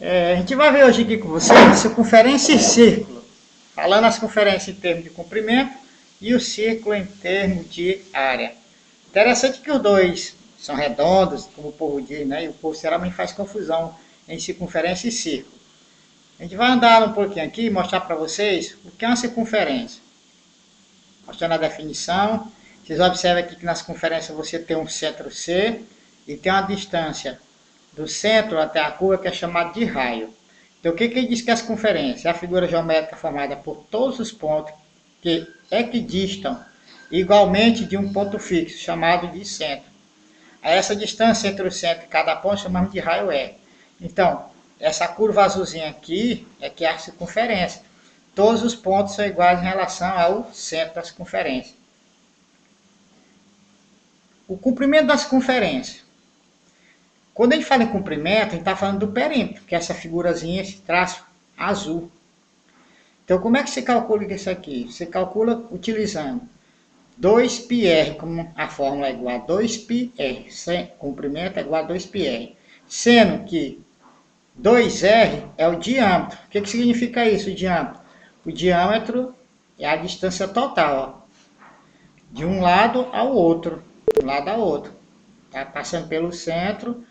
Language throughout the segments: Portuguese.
A gente vai ver hoje aqui com vocês circunferência e círculo. Falando as circunferências em termos de comprimento e o círculo em termos de área. Interessante que os dois são redondos, como o povo diz, né? E o povo geralmente faz confusão em circunferência e círculo. A gente vai andar um pouquinho aqui e mostrar para vocês o que é uma circunferência. Mostrando a definição. Vocês observam aqui que na circunferência você tem um centro C e tem uma distância do centro até a curva que é chamada de raio. Então o que diz que é a circunferência? É a figura geométrica formada por todos os pontos que equidistam igualmente de um ponto fixo, chamado de centro. A essa distância entre o centro e cada ponto chamamos de raio R. Então, essa curva azulzinha aqui é que é a circunferência. Todos os pontos são iguais em relação ao centro da circunferência. O comprimento da circunferência. Quando a gente fala em comprimento, a gente está falando do perímetro, que é essa figurazinha, esse traço azul. Então, como é que você calcula isso aqui? Você calcula utilizando 2πr, como a fórmula é igual a 2πr, comprimento é igual a 2πr, sendo que 2r é o diâmetro. O que significa isso, o diâmetro? O diâmetro é a distância total, ó, de um lado ao outro, tá? Passando pelo centro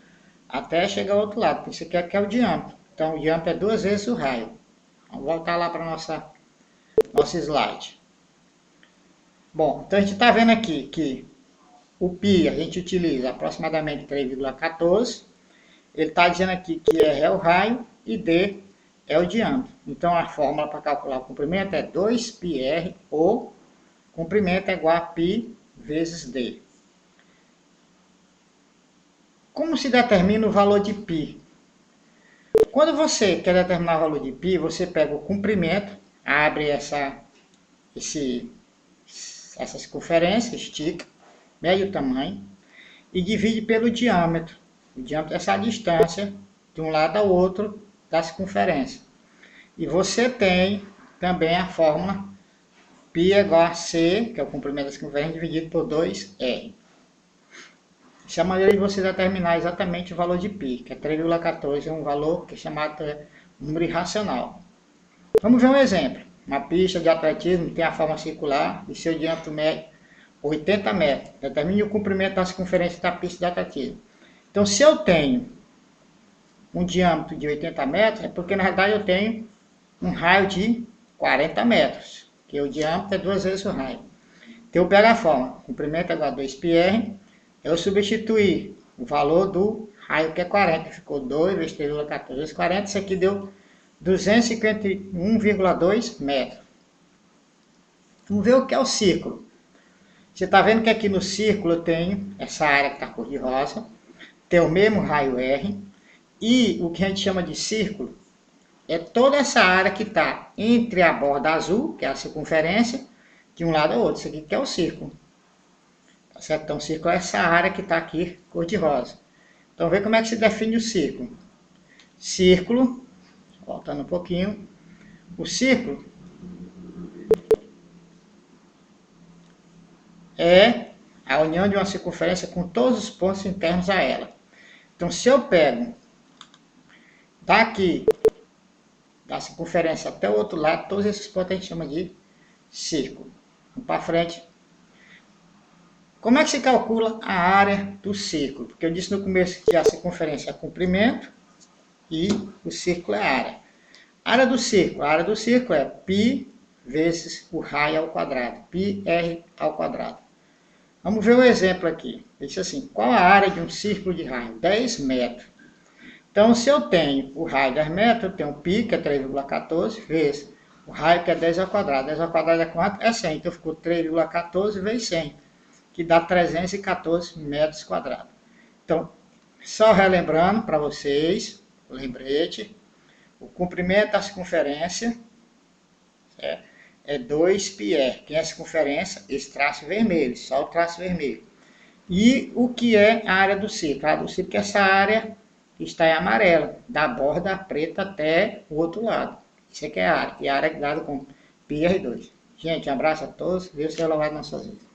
até chegar ao outro lado. Isso aqui é o diâmetro. Então, o diâmetro é 2 vezes o raio. Vamos voltar lá para nosso slide. Bom, então a gente está vendo aqui que o π a gente utiliza aproximadamente 3,14. Ele está dizendo aqui que R é o raio e D é o diâmetro. Então a fórmula para calcular o comprimento é 2πr, ou comprimento é igual a π vezes D. Como se determina o valor de π? Quando você quer determinar o valor de π, você pega o comprimento, abre essa circunferência, estica, mede o tamanho e divide pelo diâmetro. O diâmetro é essa distância de um lado ao outro da circunferência. E você tem também a fórmula π é igual a C, que é o comprimento da circunferência, dividido por 2R. Essa é a maneira de você determinar exatamente o valor de π, que é 3,14, é um valor que é chamado de número irracional. Vamos ver um exemplo. Uma pista de atletismo tem a forma circular e seu diâmetro médio 80 metros. Determine o comprimento da circunferência da pista de atletismo. Então, se eu tenho um diâmetro de 80 metros, é porque na verdade eu tenho um raio de 40 metros, que o diâmetro é 2 vezes o raio. Então, eu pego a forma, comprimento é igual a 2πr, eu substituir o valor do raio, que é 40, ficou 2 vezes 3,14 vezes 40, isso aqui deu 251,2 metros. Vamos ver o que é o círculo. Você está vendo que aqui no círculo eu tenho essa área que está cor de rosa, tem o mesmo raio R, e o que a gente chama de círculo é toda essa área que está entre a borda azul, que é a circunferência, de um lado ao outro. Isso aqui que é o círculo. Tá certo? Então, o círculo é essa área que está aqui, cor de rosa. Então, vê como é que se define o círculo. Círculo, voltando um pouquinho, o círculo é a união de uma circunferência com todos os pontos internos a ela. Então, se eu pego daqui, da circunferência até o outro lado, todos esses pontos a gente chama de círculo. Vamos para frente. Como é que se calcula a área do círculo? Porque eu disse no começo que a circunferência é comprimento e o círculo é a área. A área do círculo é π vezes o raio ao quadrado, πr ao quadrado. Vamos ver um exemplo aqui. Ele disse assim, qual a área de um círculo de raio? 10 metros. Então, se eu tenho o raio 10 metros, eu tenho o π, que é 3,14, vezes o raio, que é 10 ao quadrado. 10 ao quadrado é quanto? É 100. Então, ficou 3,14 vezes 100, que dá 314 metros quadrados. Então, só relembrando para vocês, o lembrete, o comprimento da circunferência é 2πr. Quem é a circunferência? Esse traço vermelho, só o traço vermelho. E o que é a área do círculo? A área do círculo é essa área que está em amarela, da borda preta até o outro lado. Isso aqui é a área, e a área é dada com πr2. Gente, um abraço a todos, Deus tenha louvado nossas vidas.